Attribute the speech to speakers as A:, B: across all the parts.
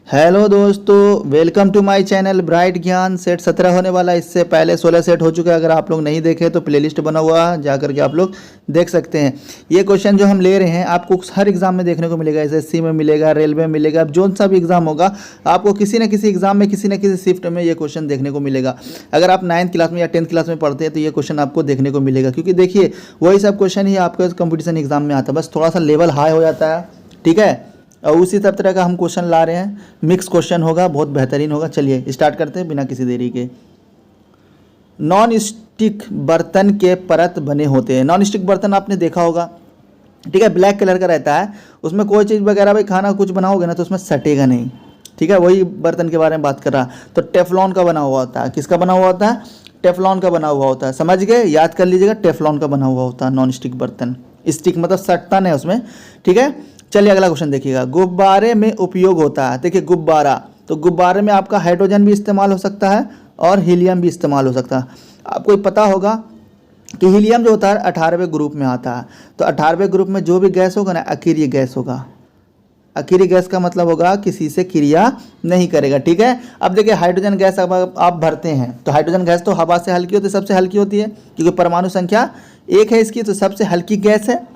A: Hello दोस्तों, welcome to my channel bright Gyan. Set 17 होने वाला है, इससे पहले 16 सेट हो चुका है। अगर आप लोग नहीं देखे तो प्लेलिस्ट बना हुआ है, जा करके आप लोग देख सकते हैं। ये क्वेश्चन जो हम ले रहे हैं आपको हर एग्जाम में देखने को मिलेगा। एसएससी में मिलेगा, रेलवे में मिलेगा, जो सा भी एग्जाम होगा आपको किसी न किसी एग्जाम में किसी न किसी शिफ्ट में ये क्वेश्चन देखने को मिलेगा। अगर आप 9th क्लास में या 10th क्लास में पढ़ते हैं तो ये क्वेश्चन आपको देखने को मिलेगा, क्योंकि देखिए वही सब क्वेश्चन ही आपका कंपटीशन एग्जाम में आता है, बस थोड़ा सा लेवल हाई हो जाता है। ठीक है, और उसी सब तरह का हम क्वेश्चन ला रहे हैं। मिक्स क्वेश्चन होगा, बहुत बेहतरीन होगा। चलिए स्टार्ट करते हैं बिना किसी देरी के। नॉन स्टिक बर्तन के परत बने होते हैं। नॉन स्टिक बर्तन आपने देखा होगा, ठीक है, ब्लैक कलर का रहता है। उसमें कोई चीज़ वगैरह भाई खाना कुछ बनाओगे ना तो उसमें सटेगा नहीं। ठीक है, वही बर्तन के बारे में बात कर रहा। तो टेफलॉन का बना हुआ होता है। किसका बना हुआ होता है? टेफलॉन का बना हुआ होता है। समझ गए, याद कर लीजिएगा, टेफलॉन का बना हुआ होता है नॉन स्टिक बर्तन। स्टिक मतलब सटता नहीं उसमें। ठीक है, चलिए अगला क्वेश्चन देखिएगा। गुब्बारे में उपयोग होता है। देखिए गुब्बारा, तो गुब्बारे में आपका हाइड्रोजन भी इस्तेमाल हो सकता है और हीलियम भी इस्तेमाल हो सकता है। आपको पता होगा कि हीलियम जो होता है 18वें ग्रुप में आता है। तो 18वें ग्रुप में जो भी गैस होगा ना, अकीरीय गैस होगा। अकीरीय गैस का मतलब होगा किसी से क्रिया नहीं करेगा। ठीक है, अब देखिए हाइड्रोजन गैस अब आप भरते हैं तो हाइड्रोजन गैस तो हवा से हल्की होती है, सबसे हल्की होती है, क्योंकि परमाणु संख्या 1 है इसकी, तो सबसे हल्की गैस है।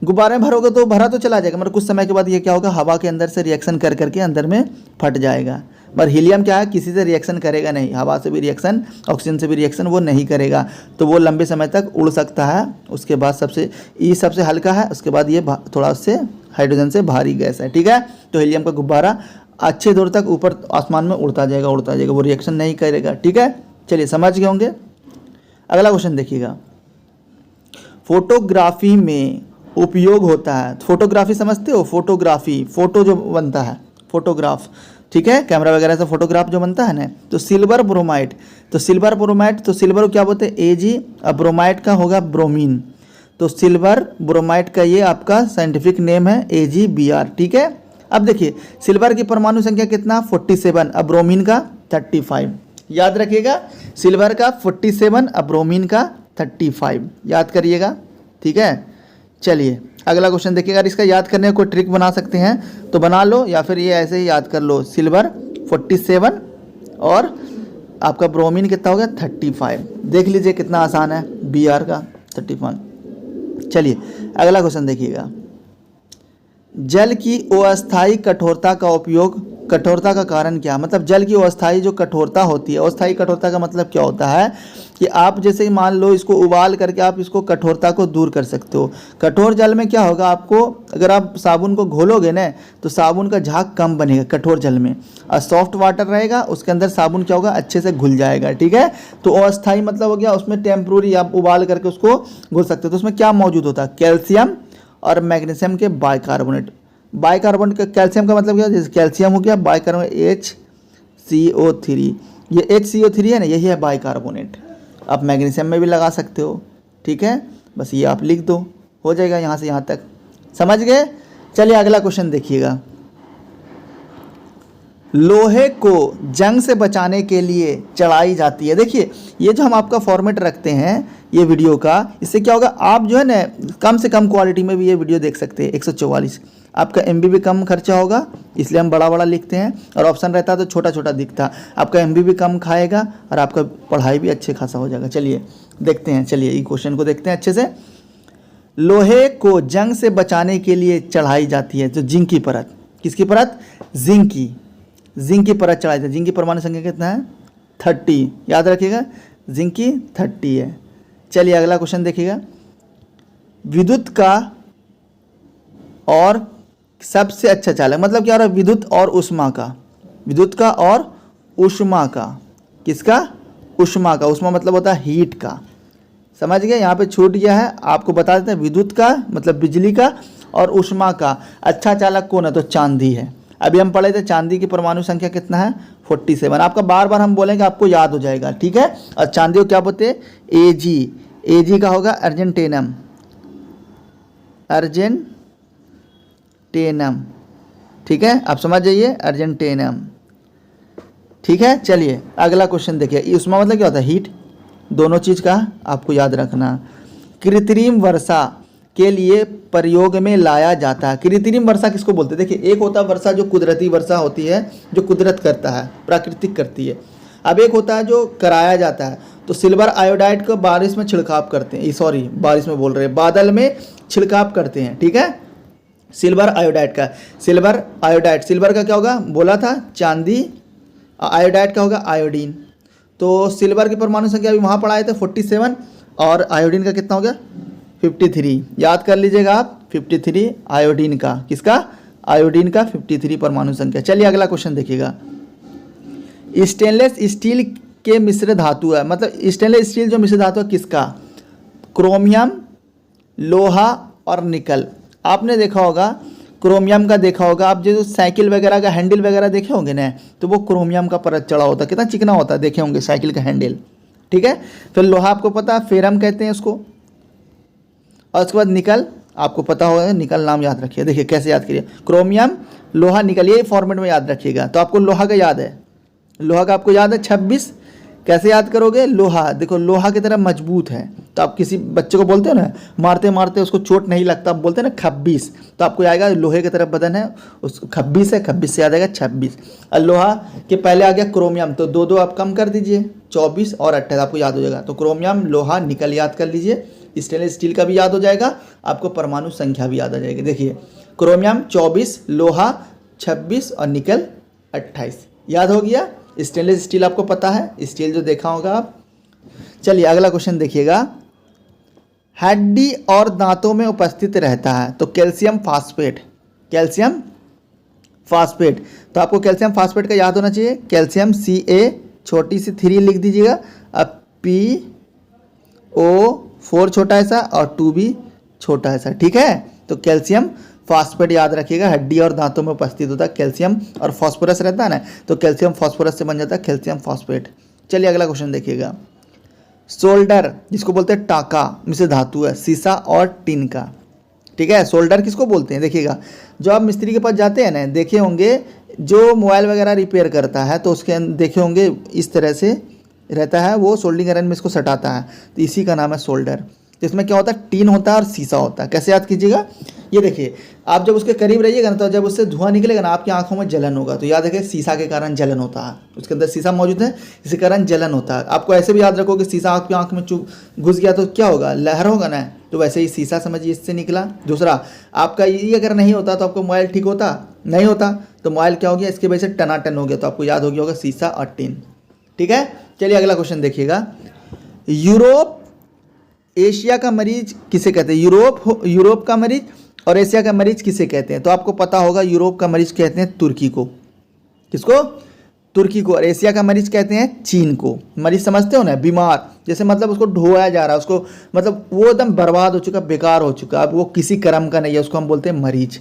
A: गुब्बारे में भरोगे तो भरा तो चला जाएगा, मगर कुछ समय के बाद ये क्या होगा, हवा के अंदर से रिएक्शन कर करके अंदर में फट जाएगा। पर हीलियम क्या है, किसी से रिएक्शन करेगा नहीं, हवा से भी रिएक्शन, ऑक्सीजन से भी रिएक्शन वो नहीं करेगा, तो वो लंबे समय तक उड़ सकता है। उसके बाद सबसे हल्का है, उसके बाद ये थोड़ा उससे हाइड्रोजन से भारी गैस है। ठीक है, तो हीलियम का गुब्बारा अच्छे दूर तक ऊपर आसमान में उड़ता जाएगा, वो रिएक्शन नहीं करेगा। ठीक है, चलिए समझ गए होंगे। अगला क्वेश्चन देखिएगा। फोटोग्राफी में उपयोग होता है। फोटोग्राफी समझते हो? फोटोग्राफी, फोटो जो बनता है, फोटोग्राफ। ठीक है, कैमरा वगैरह से फोटोग्राफ जो बनता है ना, तो सिल्वर ब्रोमाइड। तो सिल्वर ब्रोमाइड, तो सिल्वर को क्या बोलते हैं? Ag, और ब्रोमाइड का होगा ब्रोमीन। तो सिल्वर ब्रोमाइड का ये आपका साइंटिफिक नेम है AgBr। ठीक है, अब देखिए सिल्वर की परमाणु संख्या कितना? 47, और ब्रोमीन का 35। याद रखिएगा, सिल्वर का 47 और ब्रोमीन का 35, याद करिएगा। ठीक है, चलिए अगला क्वेश्चन देखिएगा। अगर इसका याद करने का कोई ट्रिक बना सकते हैं तो बना लो, या फिर ये ऐसे ही याद कर लो। सिल्वर 47 और आपका ब्रोमीन कितना हो गया? 35। देख लीजिए कितना आसान है, Br का 35। चलिए अगला क्वेश्चन देखिएगा। जल की अस्थायी कठोरता का उपयोग, कठोरता का कारण क्या? मतलब जल की अस्थायी जो कठोरता होती है, अस्थायी कठोरता का मतलब क्या होता है कि आप जैसे मान लो इसको उबाल करके आप इसको कठोरता को दूर कर सकते हो। कठोर जल में क्या होगा, आपको अगर आप साबुन को घोलोगे ना तो साबुन का झाग कम बनेगा कठोर जल में, और सॉफ्ट वाटर रहेगा उसके अंदर साबुन क्या होगा, अच्छे से घुल जाएगा। ठीक है, तो अस्थायी मतलब हो गया उसमें टेम्प्रोरी, आप उबाल करके उसको घुल सकते हो। तो उसमें क्या मौजूद होता है? कैल्शियम और मैग्नीशियम के बाइकार्बोनेट। बाइकार्बोनेट का कैल्शियम का मतलब क्या? जैसे कैल्शियम हो गया, बाइकार्बोनेट HCO3, ये HCO3 है ना, यही है बाइकार्बोनेट। आप मैग्नीशियम में भी लगा सकते हो। ठीक है, बस ये आप लिख दो, हो जाएगा यहाँ से यहाँ तक। समझ गए? चलिए अगला क्वेश्चन देखिएगा। लोहे को जंग से बचाने के लिए चढ़ाई जाती है। देखिए ये जो हम आपका फॉर्मेट रखते हैं ये वीडियो का, इससे क्या होगा, आप जो है ना कम से कम क्वालिटी में भी ये वीडियो देख सकते हैं। 144 आपका MB भी कम खर्चा होगा, इसलिए हम बड़ा बड़ा लिखते हैं, और ऑप्शन रहता है तो छोटा छोटा दिखता। आपका MB भी कम खाएगा और आपका पढ़ाई भी अच्छे खासा हो जाएगा। चलिए देखते हैं, चलिए ये क्वेश्चन को देखते हैं अच्छे से। लोहे को जंग से बचाने के लिए चढ़ाई जाती है, जो जिंक की परत। किसकी परत? जिंक की परत चढ़ाई जाती है। जिंक की परमाणु संख्या कितना है? 30, याद रखिएगा, जिंक की 30 है। चलिए अगला क्वेश्चन देखिएगा। विद्युत का और सबसे अच्छा चालक, मतलब क्या हो रहा है, विद्युत और ऊष्मा का, विद्युत का और ऊष्मा का। किसका? ऊष्मा का। ऊष्मा मतलब होता है हीट का। समझ गए? यहाँ पे छूट गया है, आपको बता देते हैं। विद्युत का मतलब बिजली का, और ऊष्मा का अच्छा चालक कौन है? तो चांदी है। अभी हम पढ़े थे चांदी की परमाणु संख्या कितना है? 47। आपका बार बार हम बोलेंगे आपको याद हो जाएगा। ठीक है, और चांदी को क्या बोलते हैं? Ag का होगा अर्जेंटेनम, ठीक है, आप समझ जाइए, अर्जेंटेनम। ठीक है, चलिए अगला क्वेश्चन देखिए। ऊष्मा मतलब क्या होता है? हीट। दोनों चीज़ का आपको याद रखना। कृत्रिम वर्षा के लिए प्रयोग में लाया जाता है। कृत्रिम वर्षा किसको बोलते हैं? देखिए, एक होता है वर्षा जो कुदरती वर्षा होती है, जो कुदरत करता है, प्राकृतिक करती है। अब एक होता है जो कराया जाता है। तो सिल्वर आयोडाइड को बारिश में छिड़काव करते हैं, सॉरी बारिश में बोल रहे हैं, बादल में छिड़काव करते हैं, ठीक है। सिल्वर आयोडाइड का, सिल्वर आयोडाइड, सिल्वर का क्या होगा बोला था? चांदी। आयोडाइड का होगा आयोडीन। तो सिल्वर की परमाणु संख्या अभी वहाँ पढ़ाए थे 47, और आयोडीन का कितना हो गया? 53। याद कर लीजिएगा आप, 53 आयोडीन का, किसका? आयोडीन का 53 परमाणु संख्या। चलिए अगला क्वेश्चन देखिएगा। स्टेनलेस स्टील के मिश्र धातु है, मतलब स्टेनलेस स्टील जो मिश्र धातु है किसका? क्रोमियम, लोहा और निकल। आपने देखा होगा क्रोमियम का, देखा होगा आप, जो साइकिल वगैरह का हैंडल वगैरह देखे होंगे ना, तो वो क्रोमियम का परत चढ़ा होता है, कितना चिकना होता है, देखे होंगे साइकिल का हैंडल, ठीक है। फिर लोहा आपको पता है, फेरम कहते हैं उसको। और उसके बाद निकल, आपको पता होगा, निकल नाम याद रखिए। देखिए कैसे याद करिए, क्रोमियम, लोहा, निकल, ये फॉर्मेट में याद रखिएगा। तो आपको लोहा का याद है, लोहा का आपको याद है 26। कैसे याद करोगे? लोहा, देखो लोहा की तरह मजबूत है। तो आप किसी बच्चे को बोलते हो ना, मारते मारते उसको चोट नहीं लगता, आप बोलते हैं ना 26, तो आपको आएगा लोहे की तरह बदन है, उस 26 है, 26 से याद आएगा 26। और लोहा के पहले आ गया क्रोमियम, तो दो आप कम कर दीजिए, 24 और 28 आपको याद हो जाएगा। तो क्रोमियम, लोहा, निकल याद कर लीजिए। स्टेनलेस स्टील का भी याद हो जाएगा, आपको परमाणु संख्या भी याद आ जाएगी। देखिए क्रोमियम 24, लोहा 26 और निकल 28, याद हो गया। स्टेनलेस स्टील आपको पता है, स्टील जो देखा होगा आप। चलिए अगला क्वेश्चन देखिएगा। हड्डी और दांतों में उपस्थित रहता है, तो कैल्शियम फास्फेट, कैल्शियम फास्फेट। तो आपको कैल्शियम फास्फेट का याद होना चाहिए, कैल्शियम Ca छोटी सी 3 लिख दीजिएगा, अब PO4 छोटा ऐसा और 2B छोटा ऐसा, ठीक है। तो कैल्शियम फास्फेट याद रखिएगा, हड्डी और दांतों में उपस्थित होता है, कैल्शियम और फास्फोरस रहता है ना, तो कैल्शियम फास्फोरस से बन जाता है कैल्शियम फास्फेट। चलिए अगला क्वेश्चन देखिएगा। सोल्डर, जिसको बोलते हैं टाका, मिश्र धातु है, सीसा और टिन का, ठीक है। सोल्डर किसको बोलते हैं? देखिएगा, जो आप मिस्त्री के पास जाते हैं ना, देखे होंगे जो मोबाइल वगैरह रिपेयर करता है, तो उसके देखे होंगे इस तरह से रहता है, वो सोल्डिंग आयरन में इसको सटाता है, तो इसी का नाम है सोल्डर। तो इसमें क्या होता है? टीन होता है और सीसा होता है। कैसे याद कीजिएगा? ये देखिए, आप जब उसके करीब रहिएगा ना, तो जब उससे धुआं निकलेगा ना, आपकी आंखों में जलन होगा, तो याद रखिए सीसा के कारण जलन होता है, उसके अंदर सीसा मौजूद है, इसी कारण जलन होता है। आपको ऐसे भी याद रखो कि सीसा आपकी आंख में घुस गया तो क्या होगा? लहर होगा ना, तो वैसे ही सीसा समझिए इससे निकला। दूसरा, आपका ये अगर नहीं होता तो आपको मोबाइल ठीक होता नहीं होता, तो मोबाइल क्या हो गया? इसके वजह से टनाटन हो गया, तो आपको याद हो गया होगा सीसा और टिन, ठीक है। चलिए अगला क्वेश्चन देखिएगा। यूरोप एशिया का मरीज किसे कहते हैं? यूरोप का मरीज और एशिया का मरीज किसे कहते हैं? तो आपको पता होगा, यूरोप का मरीज कहते हैं तुर्की को, किसको? तुर्की को। और एशिया का मरीज कहते हैं चीन को। मरीज समझते हो ना, बीमार, जैसे मतलब उसको ढोया जा रहा है, उसको मतलब वो एकदम बर्बाद हो चुका, बेकार हो चुका, अब वो किसी कर्म का नहीं है, उसको हम बोलते हैं मरीज।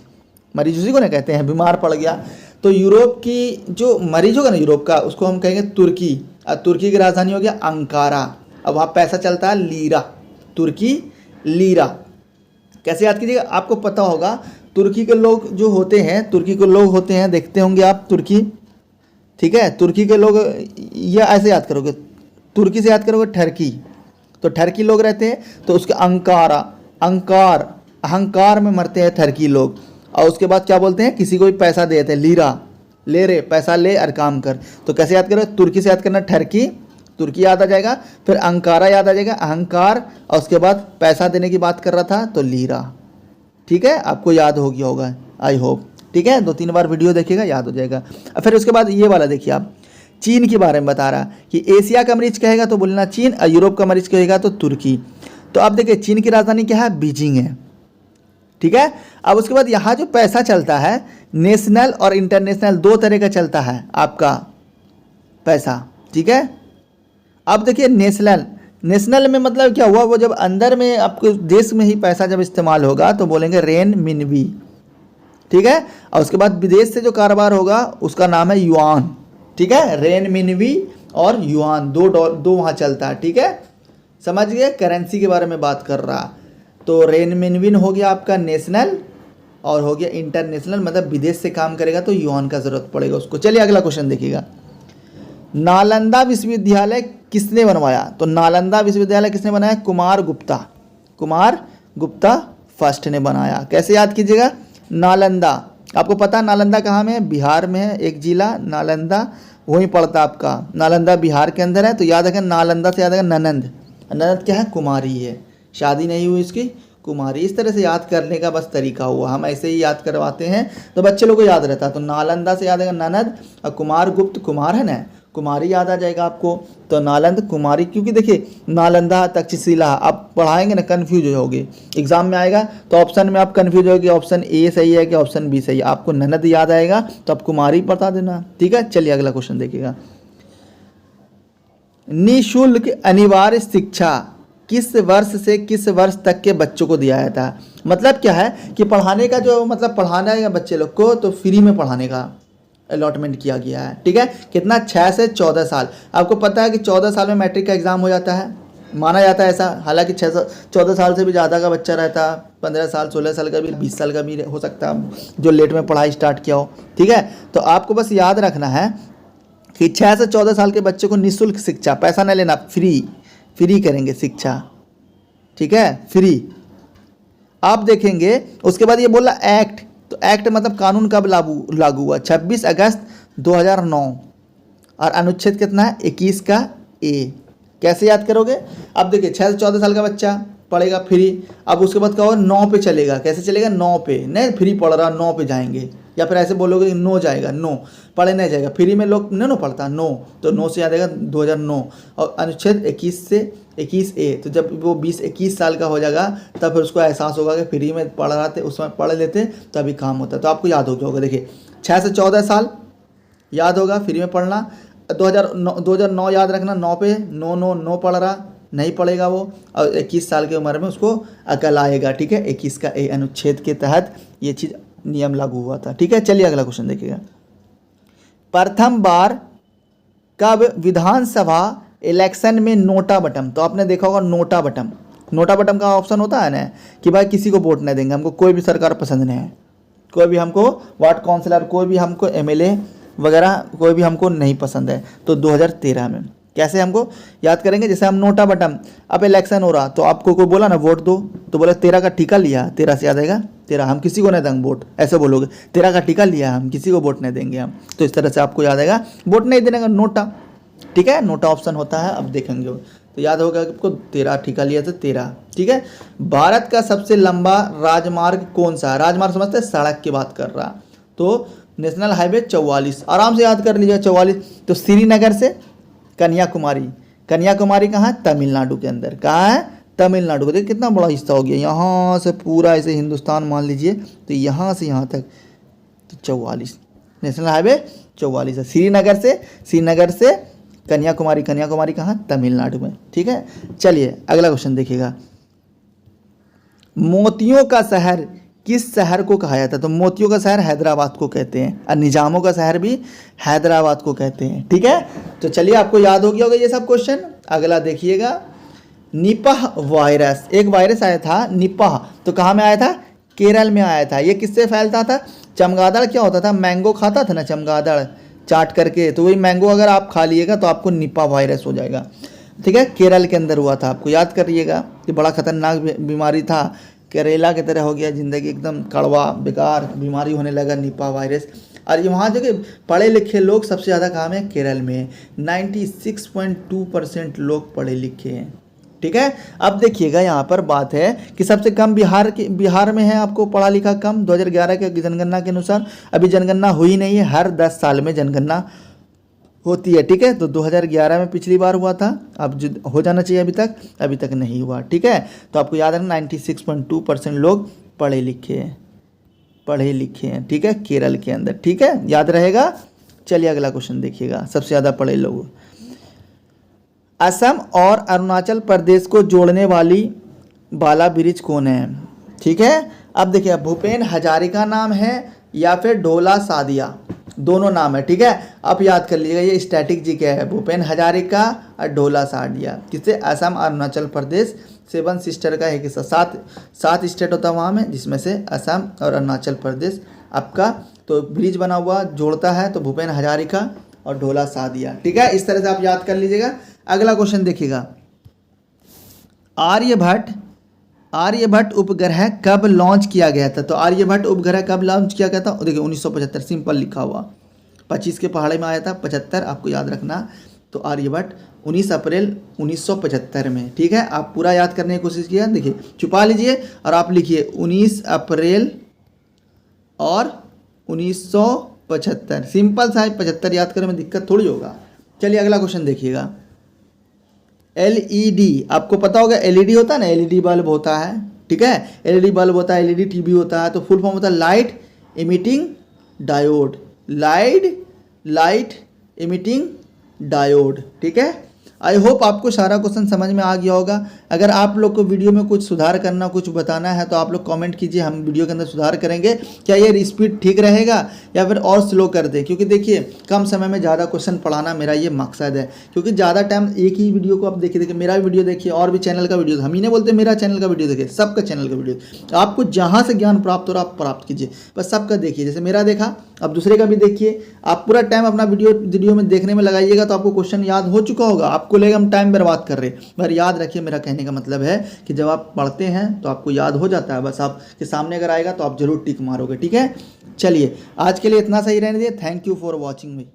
A: मरीज उसी को ना कहते हैं, बीमार पड़ गया। तो यूरोप की जो मरीज होगा ना यूरोप का, उसको हम कहेंगे तुर्की। और तुर्की की राजधानी हो गया अंकारा। अब वहाँ पैसा चलता है लीरा, तुर्की लीरा। कैसे याद कीजिएगा? आपको पता होगा तुर्की के लोग जो होते हैं, तुर्की के लोग होते हैं, देखते होंगे आप तुर्की, ठीक है। तुर्की के लोग, ये ऐसे याद करोगे, तुर्की से याद करोगे ठर्की, तो ठर्की लोग रहते हैं, तो उसके अंकारा, अहंकार में मरते हैं ठर्की लोग। और उसके बाद क्या बोलते हैं? किसी को भी पैसा देते हैं, लीरा, ले रे, पैसा ले और काम कर। तो कैसे याद करोगे? तुर्की से याद करना ठर्की, तुर्की याद आ जाएगा, फिर अंकारा याद आ जाएगा, अहंकार, और उसके बाद पैसा देने की बात कर रहा था तो लीरा, ठीक है। आपको याद हो गया होगा, आई होप, ठीक है। 2-3 बार वीडियो देखिएगा, याद हो जाएगा। फिर उसके बाद ये वाला देखिए आप, चीन के बारे में बता रहा कि एशिया का मरीज कहेगा तो बोलना चीन, और यूरोप का मरीज कहेगा तो तुर्की। तो आप देखिए चीन की राजधानी क्या है? बीजिंग है, ठीक है। अब उसके बाद यहाँ जो पैसा चलता है, नेशनल और इंटरनेशनल, 2 तरह का चलता है आपका पैसा, ठीक है। अब देखिए नेशनल में मतलब क्या हुआ? वो जब अंदर में आपको देश में ही पैसा जब इस्तेमाल होगा तो बोलेंगे रेन मिनवी, ठीक है। और उसके बाद विदेश से जो कारोबार होगा उसका नाम है युआन, ठीक है। रेन मिनवी और युआन, दो वहाँ चलता है, ठीक है। समझ गए? करेंसी के बारे में बात कर रहा। तो रेन मिनविन हो गया आपका नेशनल, और हो गया इंटरनेशनल, मतलब विदेश से काम करेगा तो युआन का जरूरत पड़ेगा उसको। चलिए अगला क्वेश्चन देखिएगा। नालंदा विश्वविद्यालय किसने बनवाया? तो नालंदा विश्वविद्यालय किसने बनाया? कुमार गुप्ता फर्स्ट ने बनाया। कैसे याद कीजिएगा, नालंदा, आपको पता है नालंदा कहाँ में है, बिहार में है, एक जिला नालंदा वहीं पड़ता है आपका, नालंदा बिहार के अंदर है। तो याद रखें नालंदा से याद रखें ननंद, ननंद क्या है, कुमारी है, शादी नहीं हुई इसकी, कुमारी। इस तरह से याद करने का बस तरीका हुआ, हम ऐसे ही याद करवाते हैं तो बच्चे लोग को याद रहता है। तो नालंदा से याद आएगा ननद, और कुमार गुप्त कुमार है ना, कुमारी याद आ जाएगा आपको। तो नालंद कुमारी, क्योंकि देखिए नालंदा तक्षशिला आप पढ़ाएंगे ना कन्फ्यूज हो जाओगे, एग्जाम में आएगा तो ऑप्शन में आप कन्फ्यूज हो कि ऑप्शन ए सही है कि ऑप्शन बी सही है। आपको ननद याद आएगा तो आप कुमारी बता देना, ठीक है। चलिए अगला क्वेश्चन देखिएगा, निःशुल्क अनिवार्य शिक्षा किस वर्ष से किस वर्ष तक के बच्चों को दिया जाता है। मतलब क्या है कि पढ़ाने का जो मतलब पढ़ाना है बच्चे लोग को तो फ्री में पढ़ाने का अलॉटमेंट किया गया है, ठीक है। कितना, 6 से 14 साल। आपको पता है कि 14 साल में मैट्रिक का एग्ज़ाम हो जाता है, माना जाता है ऐसा। हालांकि 14 साल से भी ज़्यादा का बच्चा रहता है, 15 साल 16 साल का भी, 20 साल का भी हो सकता है जो लेट में पढ़ाई स्टार्ट किया हो, ठीक है। तो आपको बस याद रखना है कि 6 से 14 साल के बच्चे को निःशुल्क शिक्षा, पैसा नहीं लेना, फ्री करेंगे शिक्षा, ठीक है, फ्री। आप देखेंगे उसके बाद ये बोला एक्ट, तो एक्ट मतलब कानून कब लागू हुआ, 26 अगस्त 2009, और अनुच्छेद कितना है, 21 का ए। कैसे याद करोगे, अब देखिए 6 से 14 साल का बच्चा पढ़ेगा फ्री, अब उसके बाद क्या होगा 9 पे चलेगा। कैसे चलेगा, 9 पे, नहीं फ्री पढ़ रहा 9 पे जाएंगे, या फिर ऐसे बोलोगे कि 9 जाएगा, 9 पढ़े नहीं जाएगा, फ्री में लोग नहीं पढ़ता 9, तो 9 से याद आएगा 2009, और अनुच्छेद 21 से 21 ए। तो जब वो 20-21 साल का हो जाएगा तब फिर उसको एहसास होगा कि फ्री में पढ़ रहा थे, उसमें पढ़ लेते तभी काम होता। तो आपको याद हो गया होगा, देखिए 6 से 14 साल याद होगा फ्री में पढ़ना, 2009 याद रखना, 9 पे 9 पढ़ रहा नहीं पढ़ेगा वो, और 21 साल की उम्र में उसको अकल आएगा, ठीक है। 21 का ए अनुच्छेद के तहत ये चीज़ नियम लागू हुआ था, ठीक है। चलिए अगला क्वेश्चन देखिएगा, प्रथम बार कब विधानसभा इलेक्शन में नोटा बटन, तो आपने देखा होगा नोटा बटन का ऑप्शन होता है ना कि भाई किसी को वोट नहीं देंगे, हमको कोई भी सरकार पसंद नहीं है, कोई भी हमको वार्ड काउंसिलर, कोई भी हमको एमएलए वगैरह कोई भी हमको नहीं पसंद है। तो 2013 में कैसे हमको याद करेंगे, जैसे हम नोटा बटन, अब इलेक्शन हो रहा तो आपको कोई बोला ना वोट दो, तो बोला 13 का टीका लिया, 13 से याद आएगा 13, हम किसी को नहीं देंगे वोट, ऐसे बोलोगे 13 का टीका लिया, हम किसी को वोट नहीं देंगे हम। तो इस तरह से आपको याद आएगा वोट नहीं देने का नोटा, ठीक है, नोटा ऑप्शन होता है। अब देखेंगे तो याद होगा आपको 13 टीका लिया था 13, ठीक है। भारत का सबसे लंबा राजमार्ग कौन सा है, राजमार्ग समझते हैं, सड़क की बात कर रहा, तो नेशनल हाईवे 44, आराम से याद कर लीजिए 44। तो श्रीनगर से कन्याकुमारी, कन्याकुमारी कहाँ है, तमिलनाडु के अंदर, कहाँ है, तमिलनाडु को। देखिए कितना बड़ा हिस्सा हो गया, यहाँ से पूरा ऐसे हिंदुस्तान मान लीजिए, तो यहाँ से यहाँ तक तो 44 नेशनल हाईवे 44 है। श्रीनगर से कन्याकुमारी, कन्याकुमारी कहाँ, तमिलनाडु में, ठीक है। चलिए अगला क्वेश्चन देखिएगा, मोतियों का शहर किस शहर को कहा जाता है, तो मोतियों का शहर हैदराबाद को कहते हैं, और निजामों का शहर भी हैदराबाद को कहते हैं, ठीक है। तो चलिए आपको याद हो गया होगा ये सब क्वेश्चन। अगला देखिएगा, निपाह वायरस, एक वायरस आया था निपाह, तो कहाँ में आया था, केरल में आया था। ये किससे फैलता था, चमगादड़ क्या होता था, मैंगो खाता था ना चमगादड़ चाट करके, तो वही मैंगो अगर आप खा लिएगा तो आपको निपाह वायरस हो जाएगा, ठीक है। केरल के अंदर हुआ था, आपको याद करिएगा कि बड़ा खतरनाक बीमारी था, करेला की तरह हो गया, ज़िंदगी एकदम कड़वा बेकार बीमारी होने लगा निपाह वायरस। और ये वहाँ जो पढ़े लिखे लोग सबसे ज़्यादा कहाँ में, केरल में 96.2% लोग पढ़े लिखे हैं, ठीक है। अब देखिएगा यहाँ पर बात है कि सबसे कम बिहार में है आपको पढ़ा लिखा कम, 2011 के जनगणना के अनुसार। अभी जनगणना हुई नहीं है, हर 10 साल में जनगणना होती है, ठीक है। तो 2011 में पिछली बार हुआ था, अब हो जाना चाहिए, अभी तक नहीं हुआ, ठीक है। तो आपको याद रखना 96.2% लोग पढ़े लिखे हैं, ठीक है, केरल के अंदर, ठीक है, याद रहेगा। चलिए अगला क्वेश्चन देखिएगा, सबसे ज़्यादा पढ़े लोग, असम और अरुणाचल प्रदेश को जोड़ने वाला ब्रिज कौन है, ठीक है। अब देखिए भूपेन हजारिका नाम है या फिर ढोला सादिया, दोनों नाम है, ठीक है। आप याद कर लीजिएगा, ये स्टैटिक जी क्या है, भूपेन हजारिका और ढोला सादिया, किससे, असम और अरुणाचल प्रदेश 7 सिस्टर का एक हिस्सा, 7 स्टेट होता है वहाँ में, जिसमें से असम और अरुणाचल प्रदेश आपका तो ब्रिज बना हुआ जोड़ता है, तो भूपेन हजारिका और ढोला सादिया, ठीक है। इस तरह से आप याद कर लीजिएगा। अगला क्वेश्चन देखिएगा, आर्यभट्ट आर्यभट्ट उपग्रह कब लॉन्च किया गया था? तो आर्यभट्ट उपग्रह कब लॉन्च किया गया था? देखिए 1975, सिंपल लिखा हुआ। 25 के पहाड़े में आया था, 75 आपको याद रखना। तो आर्यभट्ट 19 अप्रैल 1975 में। ठीक है, आप पूरा याद करने की कोशिश किया। देखिए छुपा लीजिए और आप लिखिए 19 अप्रैल और 1975। सिंपल सा 75 याद करने में दिक्कत थोड़ी होगा। चलिए अगला क्वेश्चन देखिएगा। LED, आपको पता होगा LED होता है ना, LED बल्ब होता है। ठीक है, LED बल्ब होता है, LED टीवी होता है। तो फुल फॉर्म होता है light emitting diode. Light emitting diode. ठीक है, आई होप आपको सारा क्वेश्चन समझ में आ गया होगा। अगर आप लोग को वीडियो में कुछ सुधार करना, कुछ बताना है तो आप लोग कमेंट कीजिए, हम वीडियो के अंदर सुधार करेंगे। क्या ये स्पीड ठीक रहेगा या फिर और स्लो कर दें? क्योंकि देखिए कम समय में ज़्यादा क्वेश्चन पढ़ाना मेरा ये मकसद है। क्योंकि ज़्यादा टाइम एक ही वीडियो को आप देखिए मेरा वीडियो देखिए और भी चैनल का वीडियो, हम ही नहीं बोलते मेरा चैनल का वीडियो देखिए, सबका चैनल का वीडियो। आपको जहाँ से ज्ञान प्राप्त हो रहा आप प्राप्त कीजिए, बस सबका देखिए। जैसे मेरा देखा अब दूसरे का भी देखिए। आप पूरा टाइम अपना वीडियो में देखने में लगाइएगा तो आपको क्वेश्चन याद हो चुका होगा। आपको लेगा हम टाइम बर्बाद कर रहे हैं। पर याद रखिए, मेरा कहने का मतलब है कि जब आप पढ़ते हैं तो आपको याद हो जाता है। बस आपके सामने अगर आएगा तो आप जरूर टिक मारोगे। ठीक है, चलिए आज के लिए इतना सही रहने दिए। Thank you for watching me.